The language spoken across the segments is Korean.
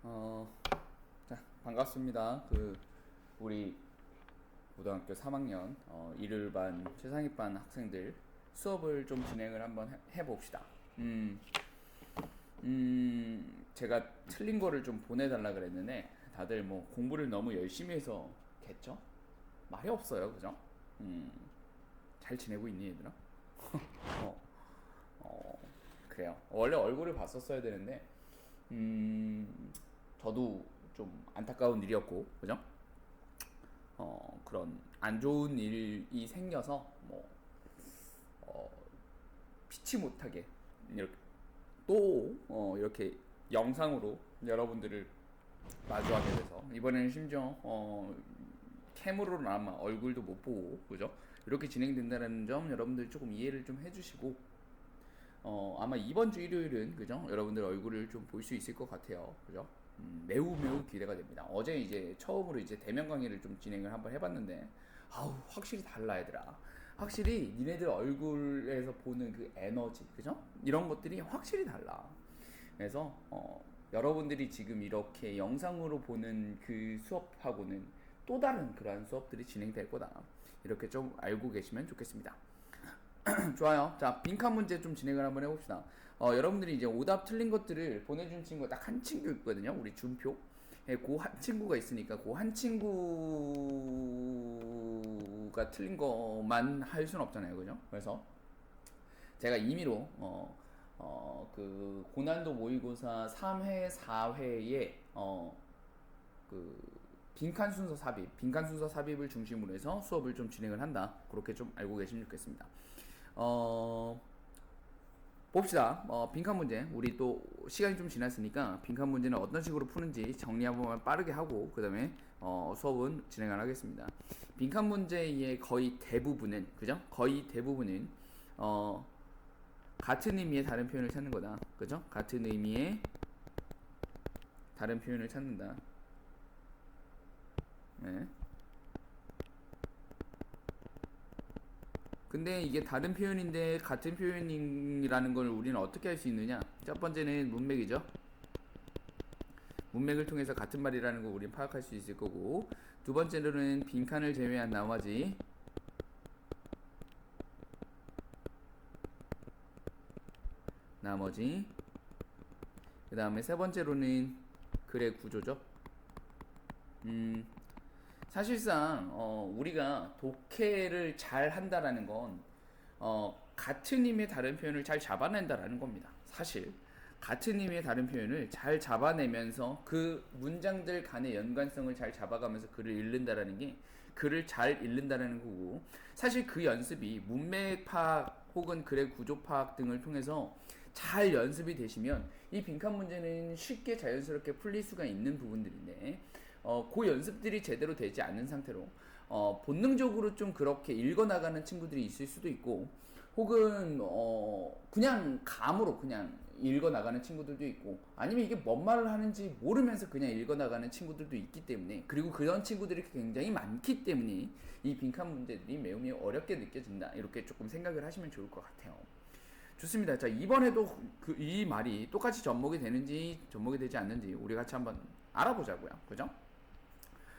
어, 자, 반갑습니다. 우리 고등학교 3학년, 일요일반, 최상위반 학생들 수업을 좀 진행을 한번 해봅시다. 제가 틀린 거를 좀 보내달라 그랬는데, 다들 뭐 공부를 너무 열심히 해서 겠죠? 말이 없어요, 그죠? 잘 지내고 있니, 얘들아? 어, 어, 그래요. 원래 얼굴을 봤었어야 되는데, 저도 좀 안타까운 일이었고, 그죠? 그런 안 좋은 일이 생겨서 어, 피치 못하게 이렇게 이렇게 영상으로 여러분들을 마주하게 돼서 이번에는 심지어 캠으로나마 얼굴도 못 보고, 그죠? 이렇게 진행된다는 점 여러분들 조금 이해를 좀 해주시고, 아마 이번 주 일요일은, 그죠? 여러분들 얼굴을 좀 볼 수 있을 것 같아요. 그죠? 매우 매우 기대가 됩니다. 어제 이제 처음으로 이제 대면 강의를 좀 진행을 한번 해봤는데, 아우, 확실히 달라, 얘들아. 확실히 니네들 얼굴에서 보는 그 에너지, 그죠? 이런 것들이 확실히 달라. 그래서, 여러분들이 지금 이렇게 영상으로 보는 그 수업하고는 또 다른 그러한 수업들이 진행될 거다. 이렇게 좀 알고 계시면 좋겠습니다. 좋아요. 자, 빈칸 문제 좀 진행을 한번 해봅시다. 여러분들이 이제 오답 틀린 것들을 보내준 친구가 딱 한 친구 있거든요. 우리 준표. 예, 그 한 친구가 있으니까 그 한 친구가 틀린 것만 할 수는 없잖아요. 그죠? 그래서 제가 임의로, 그 고난도 모의고사 3회, 4회에, 그 빈칸 순서 삽입을 중심으로 해서 수업을 좀 진행을 한다. 그렇게 좀 알고 계시면 좋겠습니다. 어, 봅시다. 빈칸 문제. 우리 또 시간이 좀 지났으니까 빈칸 문제는 어떤 식으로 푸는지 정리 한 번만 빠르게 하고 그 다음에 수업은 진행을 하겠습니다. 빈칸 문제의 거의 대부분은, 그죠? 거의 대부분은 같은 의미의 다른 표현을 찾는 거다. 그죠? 같은 의미의 다른 표현을 찾는다. 네. 근데 이게 다른 표현인데 같은 표현이라는 걸 우리는 어떻게 할 수 있느냐? 첫 번째는 문맥이죠. 문맥을 통해서 같은 말이라는 걸 우리는 파악할 수 있을 거고, 두 번째로는 빈칸을 제외한 나머지, 그 다음에 세 번째로는 글의 구조죠. 사실상 우리가 독해를 잘 한다라는 건 같은 의미의 다른 표현을 잘 잡아낸다라는 겁니다. 사실 같은 의미의 다른 표현을 잘 잡아내면서 그 문장들 간의 연관성을 잘 잡아가면서 글을 읽는다라는 게 글을 잘 읽는다라는 거고, 사실 그 연습이 문맥 파악 혹은 글의 구조 파악 등을 통해서 잘 연습이 되시면 이 빈칸 문제는 쉽게 자연스럽게 풀릴 수가 있는 부분들인데, 그 연습들이 제대로 되지 않는 상태로 본능적으로 좀 그렇게 읽어나가는 친구들이 있을 수도 있고, 혹은 그냥 감으로 그냥 읽어나가는 친구들도 있고, 아니면 이게 뭔 말을 하는지 모르면서 그냥 읽어나가는 친구들도 있기 때문에, 그리고 그런 친구들이 굉장히 많기 때문에 이 빈칸 문제들이 매우 매우 어렵게 느껴진다, 이렇게 조금 생각을 하시면 좋을 것 같아요. 좋습니다. 자, 이번에도 이 말이 똑같이 접목이 되는지 접목이 되지 않는지 우리 같이 한번 알아보자고요. 그죠?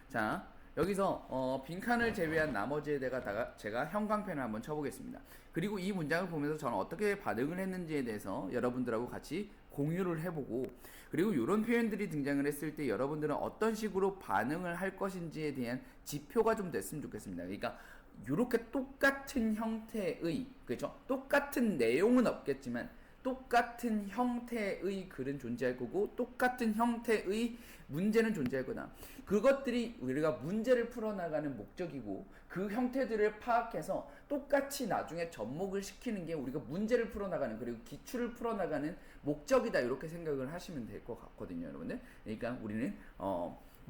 자, 여기서 빈칸을 제외한 나머지에 대가 제가 형광펜을 한번 쳐보겠습니다. 그리고 이 문장을 보면서 저는 어떻게 반응을 했는지에 대해서 여러분들하고 같이 공유를 해보고, 그리고 이런 표현들이 등장을 했을 때 여러분들은 어떤 식으로 반응을 할 것인지에 대한 지표가 좀 됐으면 좋겠습니다. 그러니까 이렇게 똑같은 형태의, 그렇죠? 똑같은 내용은 없겠지만 똑같은 형태의 글은 존재할 거고, 똑같은 형태의 문제는 존재할 거다. 그것들이 우리가 문제를 풀어나가는 목적이고, 그 형태들을 파악해서 똑같이 나중에 접목을 시키는 게 우리가 문제를 풀어나가는, 그리고 기출을 풀어나가는 목적이다, 이렇게 생각을 하시면 될 것 같거든요, 여러분들. 그러니까 우리는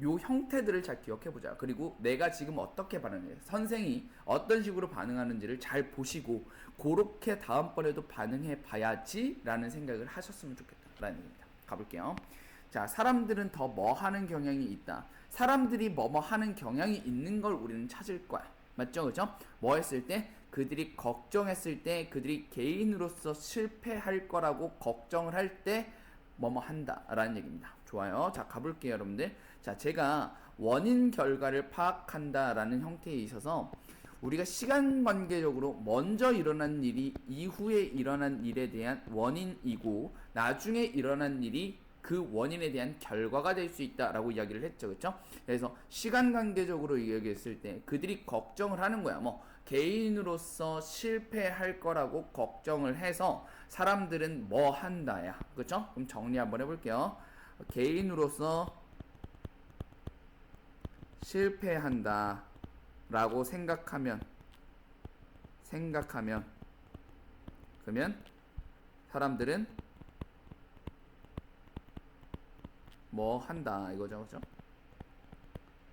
요 형태들을 잘 기억해보자. 그리고 내가 지금 어떻게 반응해, 선생이 어떤 식으로 반응하는지를 잘 보시고 그렇게 다음번에도 반응해 봐야지 라는 생각을 하셨으면 좋겠다라는 얘기입니다. 가볼게요. 자, 사람들은 더 뭐 하는 경향이 있다. 사람들이 뭐뭐 하는 경향이 있는 걸 우리는 찾을 거야. 맞죠? 그죠? 뭐 했을 때? 그들이 걱정했을 때, 그들이 개인으로서 실패할 거라고 걱정을 할 때 뭐뭐 한다라는 얘기입니다. 좋아요. 자, 가볼게요, 여러분들. 자, 제가 원인 결과를 파악한다라는 형태에 있어서 우리가 시간 관계적으로 먼저 일어난 일이 이후에 일어난 일에 대한 원인이고 나중에 일어난 일이 그 원인에 대한 결과가 될 수 있다라고 이야기를 했죠. 그렇죠? 그래서 시간 관계적으로 이야기했을 때 그들이 걱정을 하는 거야. 뭐 개인으로서 실패할 거라고 걱정을 해서 사람들은 뭐 한다야. 그렇죠? 그럼 정리 한번 해볼게요. 개인으로서 실패한다 라고 생각하면 그러면 사람들은 뭐 한다 이거죠. 그렇죠?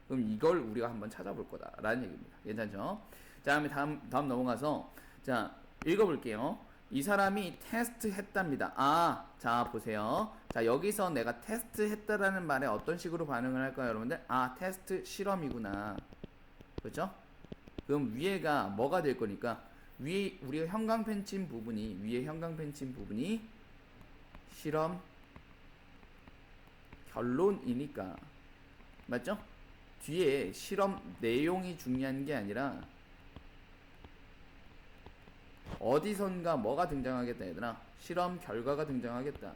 그럼 이걸 우리가 한번 찾아볼 거다라는 얘기입니다. 괜찮죠? 자, 다음 넘어가서 자, 읽어볼게요. 이 사람이 테스트 했답니다. 아, 자, 보세요. 자, 여기서 내가 테스트 했다라는 말에 어떤 식으로 반응을 할까요, 여러분들? 아, 테스트 실험이구나. 그렇죠? 그럼 위에가 뭐가 될 거니까 위에 우리가 형광펜 친 부분이 위에 형광펜 친 부분이 실험 결론이니까 맞죠? 뒤에 실험 내용이 중요한 게 아니라 어디선가 뭐가 등장하겠다 얘들아. 실험 결과가 등장하겠다.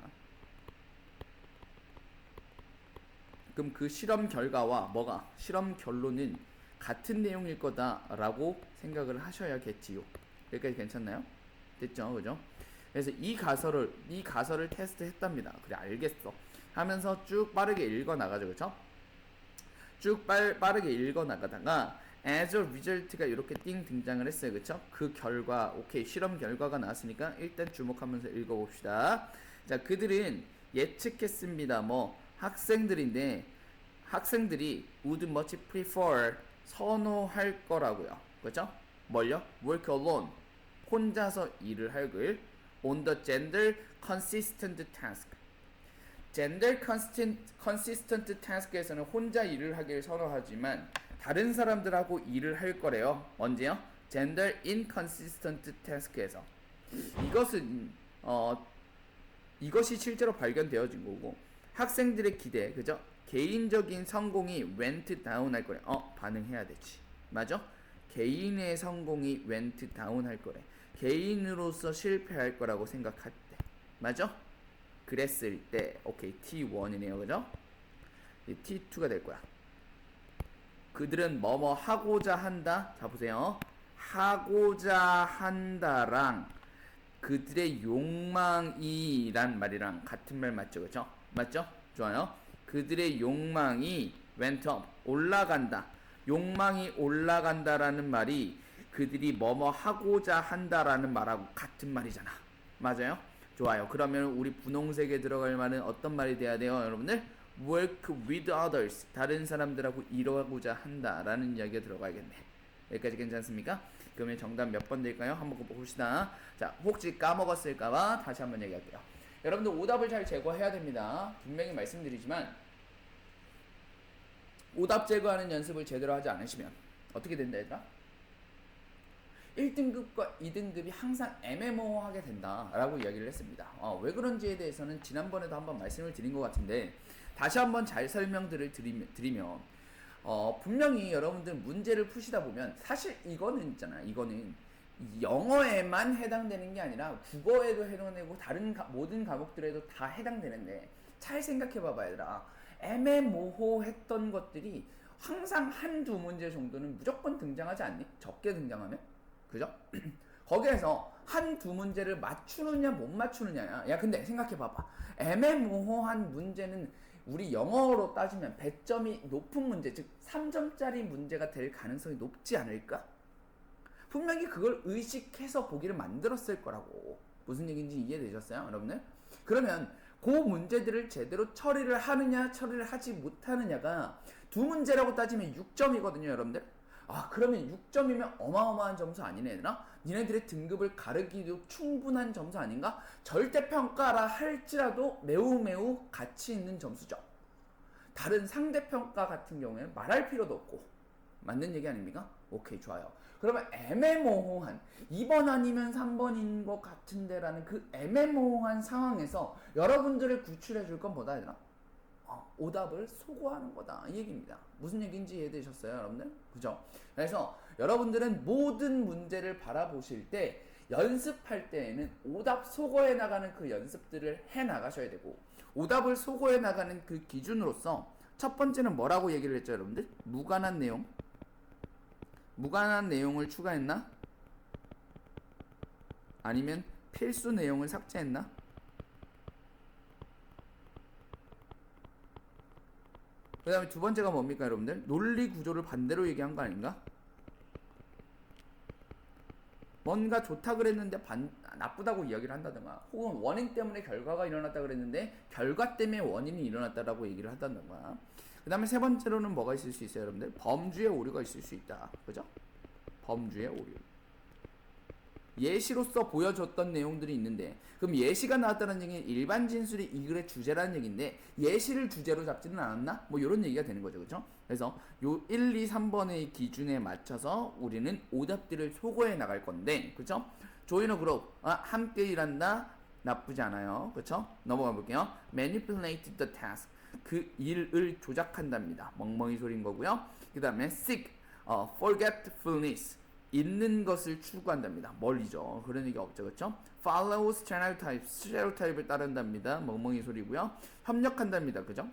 그럼 그 실험 결과와 뭐가 실험 결론은 같은 내용일 거다라고 생각을 하셔야겠지요. 여기까지 괜찮나요? 됐죠? 그죠? 그래서 이 가설을 테스트했답니다. 그래, 알겠어 하면서 쭉 빠르게 읽어 나가죠. 그렇죠? 쭉 빠르게 읽어 나가다가 as a result가 이렇게 띵 등장을 했어요. 그렇죠? 그 결과, 오케이, 실험 결과가 나왔으니까 일단 주목하면서 읽어봅시다. 자, 그들은 예측했습니다. 뭐 학생들인데 학생들이 would much prefer 선호할 거라고요. 그렇죠? 뭘요? work alone 혼자서 일을 할 걸 on the gender consistent task. gender consistent task에서는 혼자 일을 하길 선호하지만 다른 사람들하고 일을 할 거래요. 언제요? gender inconsistent task에서. 이것이 실제로 발견되어진 거고 학생들의 기대, 그죠? 개인적인 성공이 went down 할 거래. 반응해야 되지. 맞아? 개인의 성공이 went down 할 거래. 개인으로서 실패할 거라고 생각할 때. 맞아? 그랬을 때, 오케이, T1이네요. 그죠? T2가 될 거야. 그들은 뭐뭐 하고자 한다. 자, 보세요. 하고자 한다랑 그들의 욕망이란 말이랑 같은 말 맞죠? 그죠? 맞죠? 좋아요. 그들의 욕망이 went up, 올라간다. 욕망이 올라간다라는 말이 그들이 뭐뭐 하고자 한다라는 말하고 같은 말이잖아. 맞아요? 좋아요. 그러면 우리 분홍색에 들어갈 말은 어떤 말이 돼야 돼요, 여러분들? work with others. 다른 사람들하고 일하고자 한다라는 이야기가 들어가야겠네. 여기까지 괜찮습니까? 그러면 정답 몇 번 될까요? 한번 봅시다. 자, 혹시 까먹었을까봐 다시 한번 얘기할게요. 여러분들 오답을 잘 제거해야 됩니다. 분명히 말씀드리지만 오답 제거하는 연습을 제대로 하지 않으시면 어떻게 된다 얘들아? 1등급과 2등급이 항상 애매모호하게 된다라고 이야기를 했습니다. 왜 그런지에 대해서는 지난번에도 한번 말씀을 드린 것 같은데 다시 한번 잘 설명들을 드리면 분명히 여러분들 문제를 푸시다 보면 사실 이거는 있잖아. 이거는 영어에만 해당되는 게 아니라 국어에도 해당되고 다른 모든 과목들에도 다 해당되는데 잘 생각해 봐봐 얘들아. 애매모호했던 것들이 항상 한두 문제 정도는 무조건 등장하지 않니? 적게 등장하면? 그죠? 거기에서 한두 문제를 맞추느냐 못 맞추느냐야. 야, 근데 생각해 봐봐. 애매모호한 문제는 우리 영어로 따지면 배점이 높은 문제, 즉 3점짜리 문제가 될 가능성이 높지 않을까? 분명히 그걸 의식해서 보기를 만들었을 거라고. 무슨 얘기인지 이해되셨어요, 여러분들? 그러면 그 문제들을 제대로 처리를 하느냐 처리를 하지 못하느냐가 두 문제라고 따지면 6점이거든요, 여러분들. 그러면 6점이면 어마어마한 점수 아니네, 얘들아? 니네들의 등급을 가르기도 충분한 점수 아닌가? 절대평가라 할지라도 매우 가치 있는 점수죠. 다른 상대평가 같은 경우에는 말할 필요도 없고, 맞는 얘기 아닙니까? 오케이, 좋아요. 그러면 애매모호한 2번 아니면 3번인 것 같은데라는 그 애매모호한 상황에서 여러분들을 구출해 줄 건 뭐다 얘들아? 오답을 소거하는 거다 이 얘기입니다. 무슨 얘기인지 이해되셨어요 여러분들? 그죠? 그래서 여러분들은 모든 문제를 바라보실 때 연습할 때에는 오답 소거해 나가는 그 연습들을 해 나가셔야 되고, 오답을 소거해 나가는 그 기준으로서 첫 번째는 뭐라고 얘기를 했죠 여러분들? 무관한 내용. 무관한 내용을 추가했나? 아니면 필수 내용을 삭제했나? 그 다음에 두 번째가 뭡니까 여러분들? 논리 구조를 반대로 얘기한 거 아닌가? 뭔가 좋다 그랬는데 나쁘다고 이야기를 한다든가, 혹은 원인 때문에 결과가 일어났다 그랬는데 결과 때문에 원인이 일어났다라고 얘기를 한다든가. 그 다음에 세 번째로는 뭐가 있을 수 있어요 여러분들? 범주의 오류가 있을 수 있다. 그죠? 범주의 오류. 예시로서 보여줬던 내용들이 있는데, 그럼 예시가 나왔다는 얘기는 일반 진술이 이 글의 주제라는 얘기인데 예시를 주제로 잡지는 않았나? 뭐 이런 얘기가 되는 거죠. 그렇죠? 그래서 요 1, 2, 3번의 기준에 맞춰서 우리는 오답들을 소거해 나갈 건데, 그렇죠? 조이너 그룹 함께 일한다, 나쁘지 않아요. 그렇죠? 넘어가 볼게요. manipulate the task, 그 일을 조작한답니다. 멍멍이 소리인 거고요. 그 다음에 seek, forgetfulness, 있는 것을 추구한답니다. 멀리죠. 그런 얘기 없죠. 그렇죠? follow stereotype을 따른답니다. 멍멍이 소리고요. 협력한답니다. 그죠?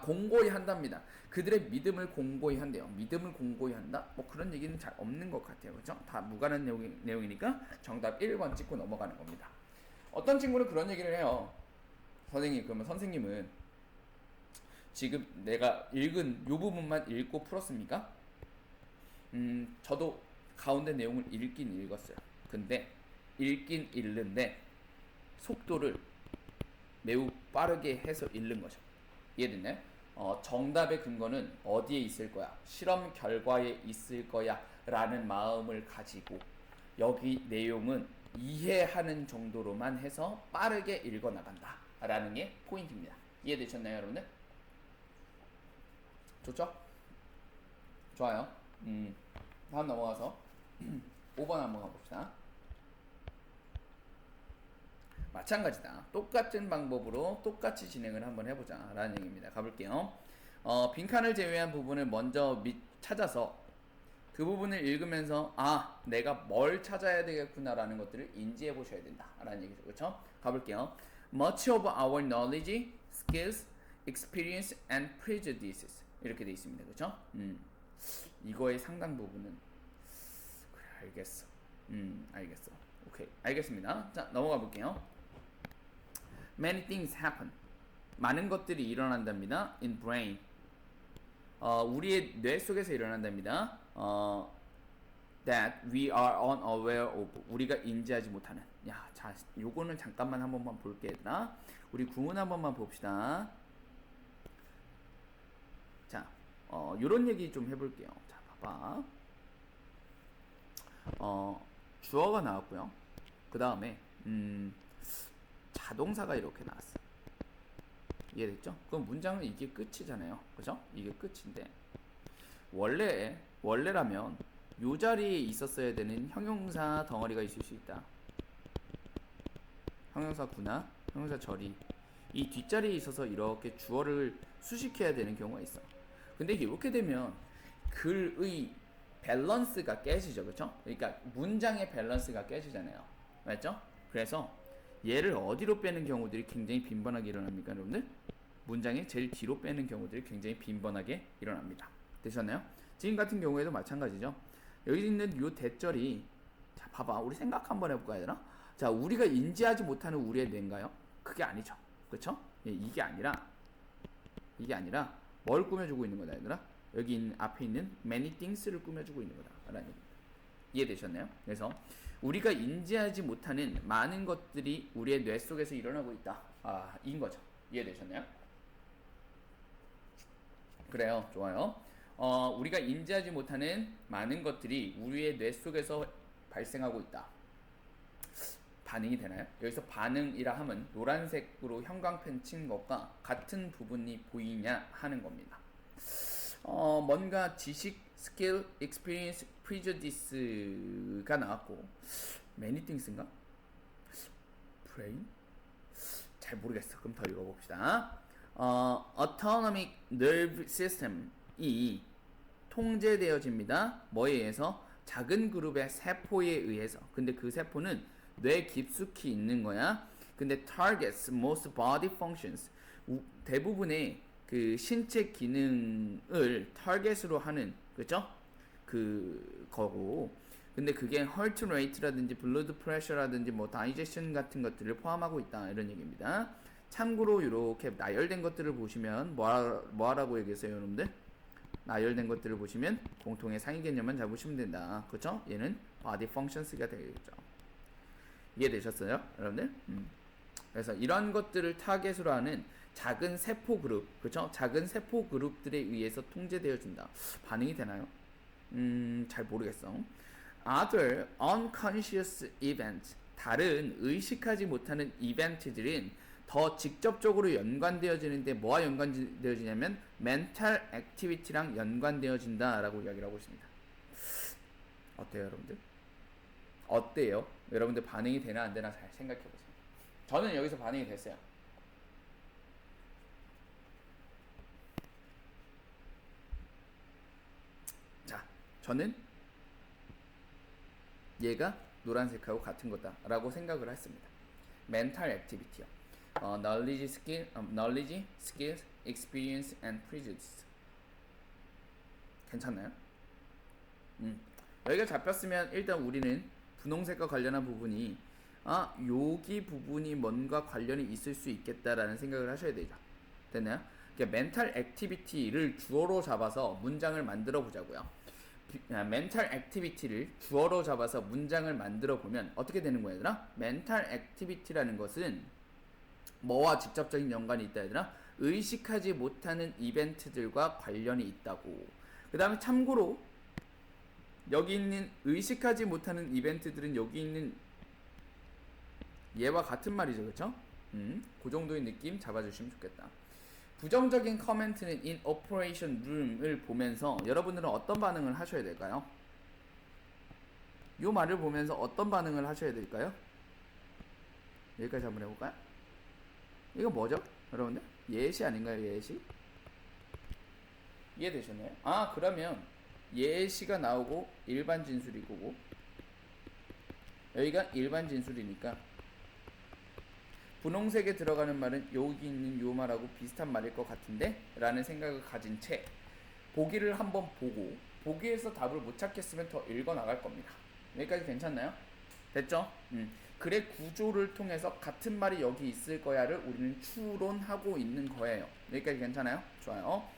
공고히 한답니다. 그들의 믿음을 공고히 한대요. 믿음을 공고히 한다? 뭐 그런 얘기는 잘 없는 것 같아요. 그죠? 다 무관한 내용이니까 정답 1번 찍고 넘어가는 겁니다. 어떤 친구는 그런 얘기를 해요. 선생님, 그러면 선생님은 지금 내가 읽은 요 부분만 읽고 풀었습니까? 저도 가운데 내용을 읽긴 읽었어요. 근데 읽긴 읽는데 속도를 매우 빠르게 해서 읽는 거죠. 이해됐나요? 정답의 근거는 어디에 있을 거야? 실험 결과에 있을 거야 라는 마음을 가지고 여기 내용은 이해하는 정도로만 해서 빠르게 읽어나간다 라는 게 포인트입니다. 이해되셨나요 여러분들? 좋죠? 좋아요. 다음 넘어가서 5번 한번 가봅시다. 마찬가지다. 똑같은 방법으로 똑같이 진행을 한번 해보자 라는 얘기입니다. 가볼게요. 빈칸을 제외한 부분을 먼저 찾아서 그 부분을 읽으면서 내가 뭘 찾아야 되겠구나 라는 것들을 인지해 보셔야 된다 라는 얘기죠. 그렇죠? 가볼게요. Much of our knowledge, skills, experience and prejudices, 이렇게 돼 있습니다. 그렇죠? 이거의 상당 부분은 그래, 알겠어. 알겠어. 오케이, 알겠습니다. 자, 넘어가 볼게요. Many things happen. 많은 것들이 일어난답니다. In brain. 우리의 뇌 속에서 일어난답니다. That we are unaware of. 우리가 인지하지 못하는. 자, 요거는 잠깐만 한 번만 볼게 얘들아. 우리 구문 한 번만 봅시다. 자, 요런 얘기 좀 해볼게요. 자, 봐봐. 주어가 나왔고요. 그 다음에 자동사가 이렇게 나왔어. 이해됐죠? 그럼 문장은 이게 끝이잖아요. 그죠? 이게 끝인데 원래라면 요 자리에 있었어야 되는 형용사 덩어리가 있을 수 있다. 형용사 구나 형용사 절이 이 뒷자리에 있어서 이렇게 주어를 수식해야 되는 경우가 있어. 근데 이렇게 되면 글의 밸런스가 깨지죠. 그렇죠? 그러니까 문장의 밸런스가 깨지잖아요. 맞죠? 그래서 얘를 어디로 빼는 경우들이 굉장히 빈번하게 일어납니까 여러분들? 문장의 제일 뒤로 빼는 경우들이 굉장히 빈번하게 일어납니다. 되셨나요? 지금 같은 경우에도 마찬가지죠. 여기 있는 요 대절이, 자 봐봐, 우리 생각 한번 해볼까 얘들아? 자, 우리가 인지하지 못하는 우리의 뇌인가요? 그게 아니죠. 그렇죠? 이게 아니라 뭘 꾸며주고 있는 거다 얘들아? 여기 앞에 있는 many things를 꾸며주고 있는 거다 라는 얘기입니다. 이해되셨나요? 그래서 우리가 인지하지 못하는 많은 것들이 우리의 뇌 속에서 일어나고 있다, 인 거죠. 이해되셨나요? 그래요. 좋아요. 우리가 인지하지 못하는 많은 것들이 우리의 뇌 속에서 발생하고 있다. 반응이 되나요? 여기서 반응이라 하면 노란색으로 형광펜 친 것과 같은 부분이 보이냐 하는 겁니다. 뭔가 지식 skill, experience, prejudice가 나왔고 many things인가? brain? 잘 모르겠어. 그럼 더 읽어봅시다. autonomic nerve system이 통제되어집니다. 뭐에 의해서? 작은 그룹의 세포에 의해서. 근데 그 세포는 뇌 깊숙이 있는 거야. 근데 targets most body functions. 대부분의 그 신체 기능을 타겟으로 하는, 그죠? 그 거고. 근데 그게 heart rate라든지 blood pressure라든지 뭐 digestion 같은 것들을 포함하고 있다, 이런 얘기입니다. 참고로 이렇게 나열된 것들을 보시면 뭐하라고 얘기했어요, 여러분들? 나열된 것들을 보시면 공통의 상위 개념만 잡으시면 된다. 그쵸? 얘는 body functions가 되겠죠. 이해되셨어요, 여러분들? 그래서 이런 것들을 타겟으로 하는 작은 세포 그룹, 그쵸? 작은 세포 그룹들에 의해서 통제되어준다. 반응이 되나요? 잘 모르겠어. Other unconscious events, 다른 의식하지 못하는 이벤트들은 더 직접적으로 연관되어지는데 뭐와 연관되어지냐면 mental activity랑 연관되어진다라고 이야기를 하고 있습니다. 어때요, 여러분들? 어때요? 여러분들 반응이 되나 안 되나 잘 생각해 보세요. 저는 여기서 반응이 됐어요. 자, 저는 얘가 노란색하고 같은 거다라고 생각을 했습니다. mental activity요. knowledge, skills, experience, and prejudice. 괜찮나요? 여기가 잡혔으면 일단 우리는 분홍색과 관련한 부분이 여기 부분이 뭔가 관련이 있을 수 있겠다라는 생각을 하셔야 되죠. 됐나요? 그러니까 mental activity를 주어로 잡아서 문장을 만들어 보자고요. mental activity를 주어로 잡아서 문장을 만들어 보면 어떻게 되는 거야, 얘들아? mental activity라는 것은 뭐와 직접적인 연관이 있다, 얘들아? 의식하지 못하는 이벤트들과 관련이 있다고. 그 다음에 참고로 여기 있는 의식하지 못하는 이벤트들은 여기 있는 얘와 같은 말이죠, 그렇죠? 그 정도의 느낌 잡아주시면 좋겠다. 부정적인 커멘트는 in operation room을 보면서 여러분들은 어떤 반응을 하셔야 될까요? 이 말을 보면서 어떤 반응을 하셔야 될까요? 여기까지 한번 해볼까요? 이거 뭐죠, 여러분들? 예시 아닌가요, 예시? 이해되셨나요? 그러면 예시가 나오고 일반 진술이 고고, 여기가 일반 진술이니까 분홍색에 들어가는 말은 여기 있는 요 말하고 비슷한 말일 것 같은데? 라는 생각을 가진 채 보기를 한번 보고 보기에서 답을 못 찾겠으면 더 읽어 나갈 겁니다. 여기까지 괜찮나요? 됐죠? 글의 구조를 통해서 같은 말이 여기 있을 거야를 우리는 추론하고 있는 거예요. 여기까지 괜찮아요? 좋아요.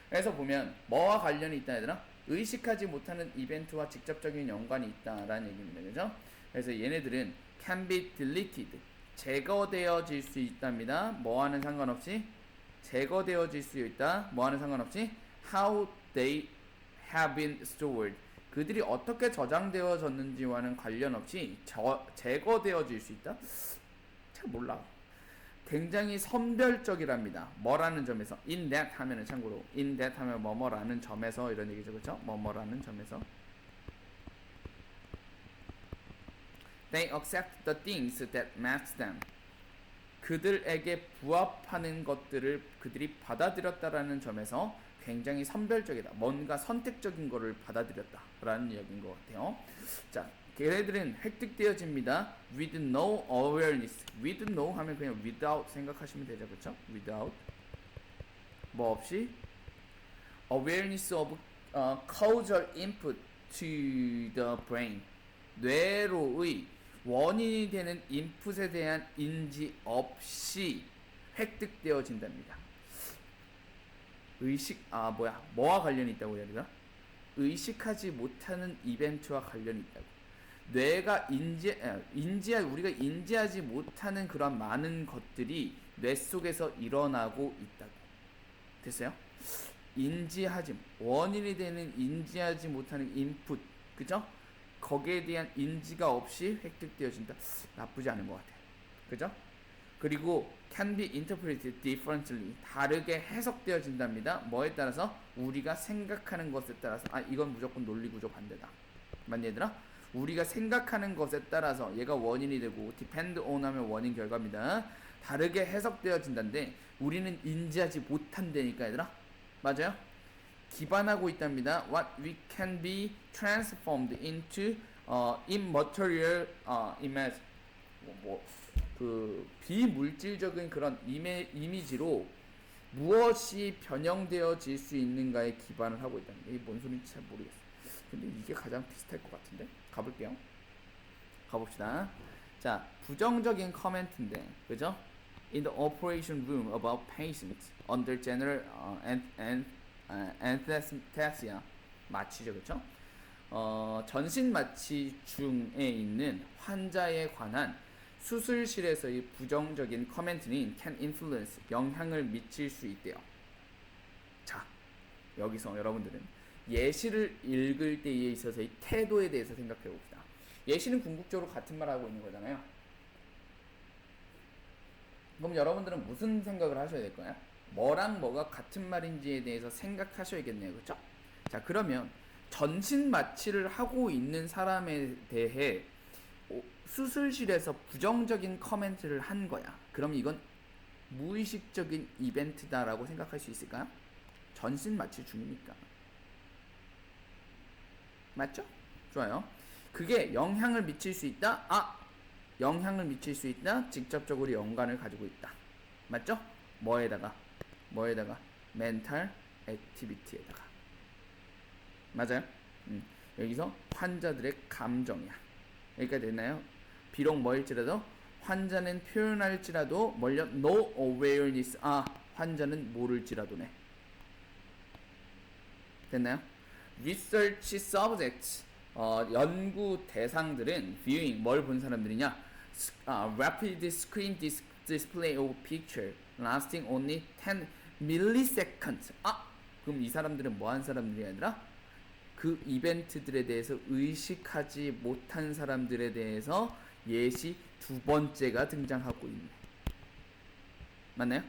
그래서 보면 뭐와 관련이 있다, 얘들아? 의식하지 못하는 이벤트와 직접적인 연관이 있다라는 얘기입니다. 그죠? 그래서 얘네들은 can be deleted, 제거되어질 수 있답니다. 뭐와는 상관없이 제거되어질 수 있다. 뭐와는 상관없이 how they have been stored, 그들이 어떻게 저장되어졌는지와는 관련 없이 제거되어질 수 있다? 잘 몰라. 굉장히 선별적이랍니다. 뭐라는 점에서 in that 하면은, 참고로 in that 하면 뭐뭐라는 점에서 이런 얘기죠, 그렇죠? 뭐뭐라는 점에서 they accept the things that match them, 그들에게 부합하는 것들을 그들이 받아들였다라는 점에서 굉장히 선별적이다. 뭔가 선택적인 거를 받아들였다라는 이야기인 것 같아요. 자, 걔네들은 획득되어집니다. with no awareness. with no 하면 그냥 without 생각하시면 되죠, 그렇죠? without 뭐 없이 awareness of causal input to the brain, 뇌로의 원인이 되는 인풋에 대한 인지 없이 획득되어진답니다. 뭐와 관련이 있다고 해야 되나? 의식하지 못하는 이벤트와 관련이 있다고. 뇌가 우리가 인지하지 못하는 그런 많은 것들이 뇌 속에서 일어나고 있다고. 됐어요? 원인이 되는 인지하지 못하는 인풋, 그죠? 거기에 대한 인지가 없이 획득되어진다. 나쁘지 않은 것 같아요. 그죠? 그리고 can be interpreted differently. 다르게 해석되어진답니다. 뭐에 따라서? 우리가 생각하는 것에 따라서. 아, 이건 무조건 논리구조 반대다. 맞니 얘들아? 우리가 생각하는 것에 따라서 얘가 원인이 되고 depend on 하면 원인 결과입니다. 다르게 해석되어진다는데 우리는 인지하지 못한다니까 얘들아. 맞아요? 기반하고 있답니다. What we can be transformed into immaterial image. 그 비물질적인 그런 이미지로 무엇이 변형되어질 수 있는가에 기반을 하고 있답니다. 이게 뭔 소리인지 잘 모르겠어요. 근데 이게 가장 비슷할 것 같은데 가볼게요. 가봅시다. 자, 부정적인 커멘트인데, 그죠? In the operation room about patients under general anesthesia 마취죠, 그죠? 전신 마취 중에 있는 환자에 관한 수술실에서의 부정적인 커멘트는 can influence 영향을 미칠 수 있대요. 자, 여기서 여러분들은 예시를 읽을 때에 있어서의 태도에 대해서 생각해 봅시다. 예시는 궁극적으로 같은 말 하고 있는 거잖아요. 그럼 여러분들은 무슨 생각을 하셔야 될 거야? 뭐랑 뭐가 같은 말인지에 대해서 생각하셔야겠네요. 그렇죠? 자, 그러면 전신 마취를 하고 있는 사람에 대해 수술실에서 부정적인 커멘트를 한 거야. 그럼 이건 무의식적인 이벤트다라고 생각할 수 있을까요? 전신 마취 중이니까. 맞죠? 좋아요. 그게 영향을 미칠 수 있다? 영향을 미칠 수 있다? 직접적으로 연관을 가지고 있다. 맞죠? 뭐에다가? 멘탈 액티비티에다가. 맞아요? 여기서 환자들의 감정이야. 여기까지 됐나요? 비록 뭐일지라도 환자는 표현할지라도 멀려 no awareness. 환자는 모를지라도네. 됐나요? Research subjects. 연구 대상들은 viewing 뭘 본 사람들이냐? Rapid screen display of picture lasting only 10 milliseconds. 그럼 이 사람들은 뭐 한 사람들이 아니라 그 이벤트들에 대해서 의식하지 못한 사람들에 대해서 예시 두 번째가 등장하고 있네. 맞나요?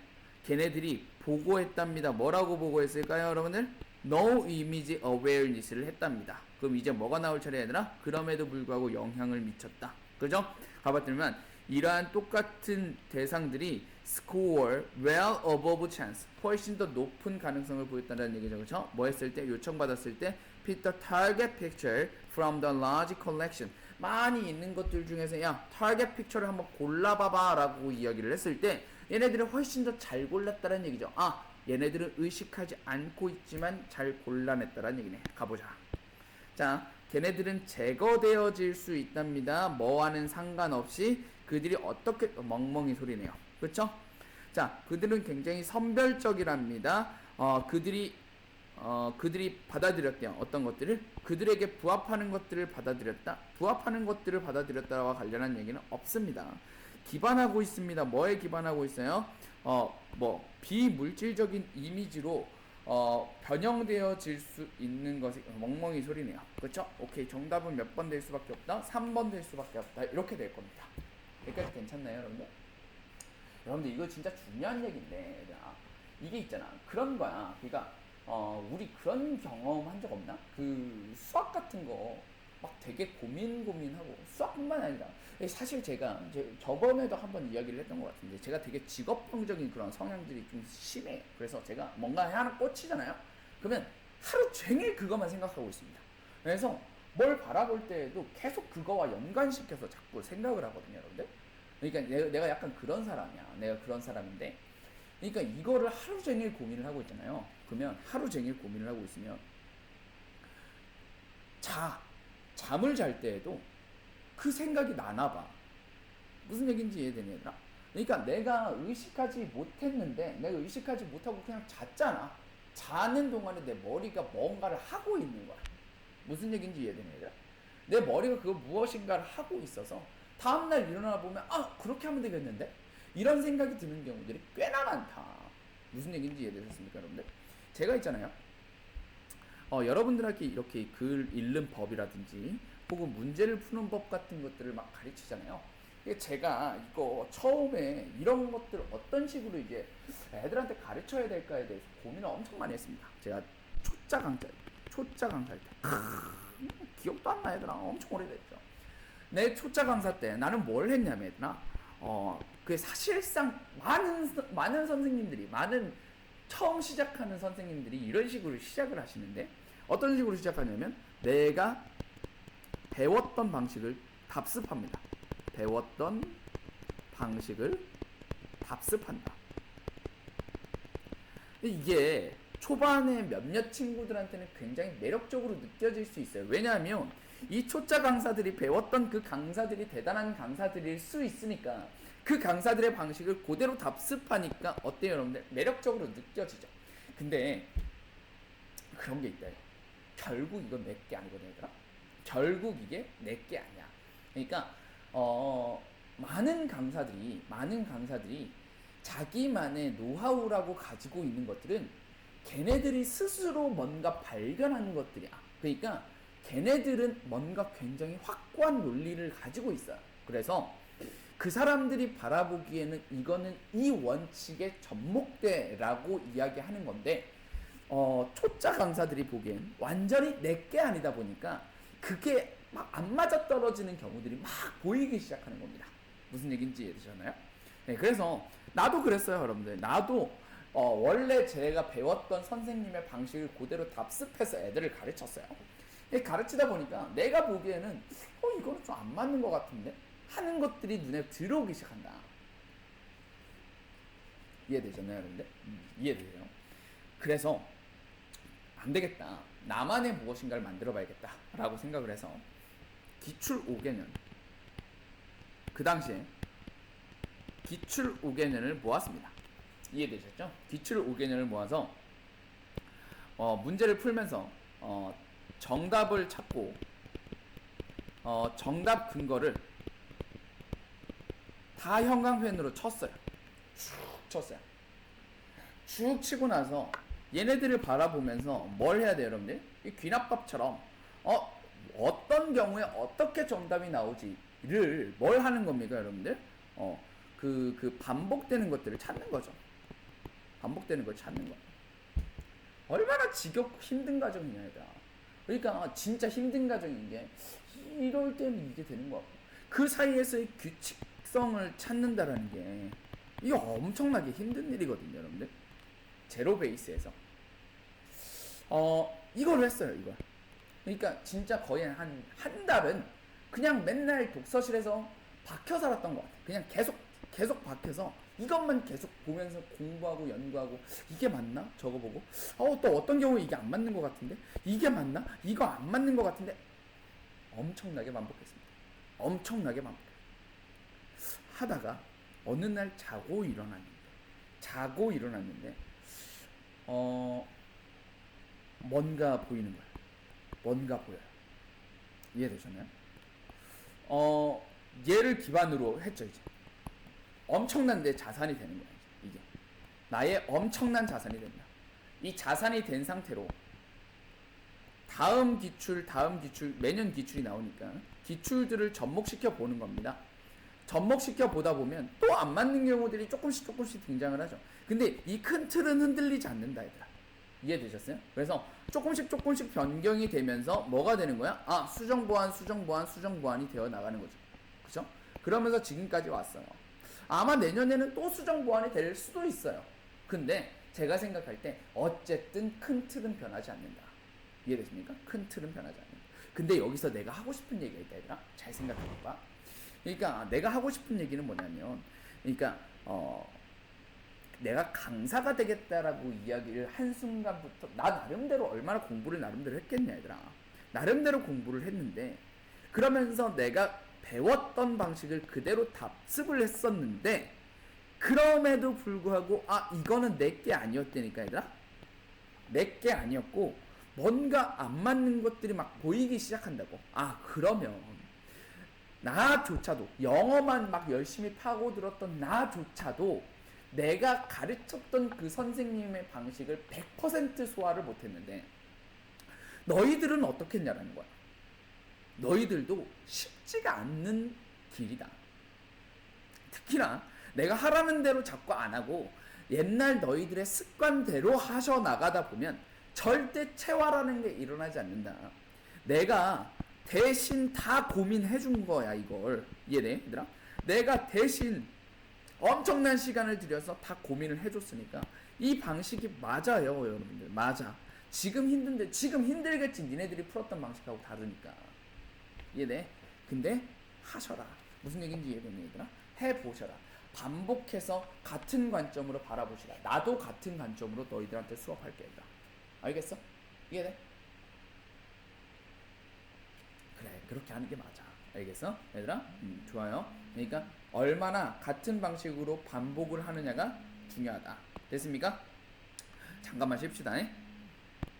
걔네들이 보고했답니다. 뭐라고 보고했을까요, 여러분들? No image awareness를 했답니다. 그럼 이제 뭐가 나올 차례야 되나? 그럼에도 불구하고 영향을 미쳤다. 그죠? 가봤더니만 이러한 똑같은 대상들이 score well above chance, 훨씬 더 높은 가능성을 보였다는 얘기죠. 그렇죠? 뭐 했을 때? 요청받았을 때 pick the target picture from the large collection. 많이 있는 것들 중에서 야, target picture를 한번 골라봐봐 라고 이야기를 했을 때 얘네들은 훨씬 더 잘 골랐다는 얘기죠. 얘네들은 의식하지 않고 있지만 잘 골라냈다는 얘기네. 가보자. 자, 걔네들은 제거되어질 수 있답니다. 뭐와는 상관없이 그들이 어떻게 멍멍이 소리네요. 그렇죠? 자, 그들은 굉장히 선별적이랍니다. 그들이 받아들였대요. 어떤 것들을? 그들에게 부합하는 것들을 받아들였다. 부합하는 것들을 받아들였다와 관련한 얘기는 없습니다. 기반하고 있습니다. 뭐에 기반하고 있어요? 비물질적인 이미지로 변형되어질 수 있는 것이 멍멍이 소리네요. 그렇죠? 오케이. 정답은 몇 번 될 수밖에 없다? 3번 될 수밖에 없다. 이렇게 될 겁니다. 여기까지 괜찮나요, 여러분들? 여러분들 이거 진짜 중요한 얘기인데 이게 있잖아. 그런 거야. 그러니까 우리 그런 경험 한 적 없나? 그 수학 같은 거 막 되게 고민하고 수학뿐만 아니라 사실 제가 저번에도 한번 이야기를 했던 것 같은데 제가 되게 직업병적인 그런 성향들이 좀 심해요. 그래서 제가 뭔가 하나 꽂히잖아요. 그러면 하루 종일 그것만 생각하고 있습니다. 그래서 뭘 바라볼 때에도 계속 그거와 연관시켜서 자꾸 생각을 하거든요, 여러분들. 그러니까 내가 약간 그런 사람이야. 내가 그런 사람인데 그러니까 이거를 하루 종일 고민을 하고 있잖아요. 그러면 하루 종일 고민을 하고 있으면 잠을 잘 때에도 그 생각이 나나봐. 무슨 얘기인지 이해되니 얘들아? 그러니까 내가 의식하지 못했는데 내가 의식하지 못하고 그냥 잤잖아. 자는 동안에 내 머리가 뭔가를 하고 있는 거야. 무슨 얘기인지 이해되니 얘들아? 내 머리가 그거 무엇인가를 하고 있어서 다음날 일어나 보면 그렇게 하면 되겠는데? 이런 생각이 드는 경우들이 꽤나 많다. 무슨 얘기인지 이해되셨습니까, 여러분들? 제가 있잖아요. 여러분들에게 이렇게 글 읽는 법이라든지 혹은 문제를 푸는 법 같은 것들을 막 가르치잖아요. 제가 이거 처음에 이런 것들 어떤 식으로 이제 애들한테 가르쳐야 될까에 대해서 고민을 엄청 많이 했습니다. 제가 초짜 강사일 때 기억도 안 나 얘들아. 엄청 오래됐죠. 내 초짜 강사 때 나는 뭘 했냐면 얘들아, 그 사실상 많은 선생님들이, 많은 처음 시작하는 선생님들이 이런 식으로 시작을 하시는데, 어떤 식으로 시작하냐면 내가 배웠던 방식을 답습합니다. 배웠던 방식을 답습한다. 이게 초반에 몇몇 친구들한테는 굉장히 매력적으로 느껴질 수 있어요. 왜냐하면 이 초짜 강사들이 배웠던 그 강사들이 대단한 강사들일 수 있으니까 그 강사들의 방식을 그대로 답습하니까 어때요 여러분들? 매력적으로 느껴지죠. 근데 그런 게 있다. 결국 이건 내게 아니거든 얘들아. 결국 이게 내게 아니야. 그러니까 많은 강사들이 자기만의 노하우라고 가지고 있는 것들은 걔네들이 스스로 뭔가 발견하는 것들이야. 그러니까 걔네들은 뭔가 굉장히 확고한 논리를 가지고 있어요. 그래서 그 사람들이 바라보기에는 이거는 이 원칙에 접목돼라고 이야기하는 건데, 초짜 강사들이 보기엔 완전히 내게 아니다 보니까 그게 막 안 맞아 떨어지는 경우들이 막 보이기 시작하는 겁니다. 무슨 얘기인지 이해되셨나요? 네, 그래서 나도 그랬어요, 여러분들. 나도 원래 제가 배웠던 선생님의 방식을 그대로 답습해서 애들을 가르쳤어요. 가르치다 보니까 내가 보기에는 이거는 좀 안 맞는 것 같은데 하는 것들이 눈에 들어오기 시작한다. 이해되셨나요, 여러분들? 이해되세요? 그래서 안 되겠다. 나만의 무엇인가를 만들어 봐야겠다 라고 생각을 해서 기출 5개년, 그 당시에 기출 5개년을 모았습니다. 이해되셨죠? 기출 5개년을 모아서 문제를 풀면서 정답을 찾고 정답 근거를 다 형광펜으로 쳤어요. 쭉 쳤어요. 쭉 치고 나서 얘네들을 바라보면서 뭘 해야 돼요, 여러분들? 이 귀납법처럼 어떤 경우에 어떻게 정답이 나오지를 뭘 하는 겁니까, 여러분들? 그 반복되는 것들을 찾는 거죠. 반복되는 걸 찾는 거. 얼마나 지겹고 힘든 과정이냐, 얘들아. 그러니까 진짜 힘든 과정인 게 이럴 때는 이게 되는 거 같고, 그 사이에서의 규칙성을 찾는다라는 게 이게 엄청나게 힘든 일이거든요, 여러분들. 제로 베이스에서 이걸 했어요. 이걸. 그러니까 진짜 거의 한 달은 그냥 맨날 독서실에서 박혀 살았던 것 같아요. 그냥 계속 박혀서 이것만 계속 보면서 공부하고 연구하고, 이게 맞나? 저거 보고 또 어떤 경우에 이게 안 맞는 것 같은데, 이게 맞나? 이거 안 맞는 것 같은데, 엄청나게 반복했습니다. 엄청나게 반복했어요. 하다가 어느 날 자고 일어났는데 뭔가 보이는 거야. 뭔가 보여요. 이해되셨나요? 얘를 기반으로 했죠. 이제 엄청난 내 자산이 되는 거야. 이게 나의 엄청난 자산이 된다. 이 자산이 된 상태로 다음 기출 매년 기출이 나오니까 기출들을 접목시켜 보는 겁니다. 접목시켜 보다 보면 또 안 맞는 경우들이 조금씩 등장을 하죠. 근데 이 큰 틀은 흔들리지 않는다, 얘들아. 이해되셨어요? 그래서 조금씩 변경이 되면서 뭐가 되는 거야? 수정 보완이 되어 나가는 거죠. 그죠? 그러면서 지금까지 왔어요. 아마 내년에는 또 수정 보완이 될 수도 있어요. 근데 제가 생각할 때 어쨌든 큰 틀은 변하지 않는다. 이해되십니까? 큰 틀은 변하지 않는다. 근데 여기서 내가 하고 싶은 얘기가 있다, 얘들아. 잘 생각해봐. 그러니까 내가 하고 싶은 얘기는 뭐냐면, 그러니까 내가 강사가 되겠다라고 이야기를 한 순간부터 나 나름대로 얼마나 공부를 나름대로 했겠냐, 얘들아. 나름대로 공부를 했는데, 그러면서 내가 배웠던 방식을 그대로 답습을 했었는데, 그럼에도 불구하고 이거는 내게 아니었다니까, 얘들아. 내게 아니었고 뭔가 안 맞는 것들이 막 보이기 시작한다고. 그러면 나조차도, 영어만 막 열심히 파고들었던 나조차도 내가 가르쳤던 그 선생님의 방식을 100% 소화를 못했는데 너희들은 어떻게 했냐라는 거야. 너희들도 쉽지가 않는 길이다. 특히나 내가 하라는 대로 자꾸 안 하고 옛날 너희들의 습관대로 하셔 나가다 보면 절대 체화라는 게 일어나지 않는다. 내가 대신 다 고민해 준 거야, 이걸. 이해돼, 얘들아? 내가 대신 엄청난 시간을 들여서 다 고민을 해줬으니까 이 방식이 맞아요, 여러분들. 맞아. 지금 힘든데, 지금 힘들겠지. 니네들이 풀었던 방식하고 다르니까. 이해돼? 근데 하셔라. 무슨 얘기인지 이해되니, 얘들아? 해보셔라. 반복해서 같은 관점으로 바라보시라. 나도 같은 관점으로 너희들한테 수업할게, 얘들아. 알겠어? 이해돼? 그래, 그렇게 하는 게 맞아. 알겠어? 얘들아? 좋아요. 그러니까 얼마나 같은 방식으로 반복을 하느냐가 중요하다. 됐습니까? 잠깐만 쉽시다.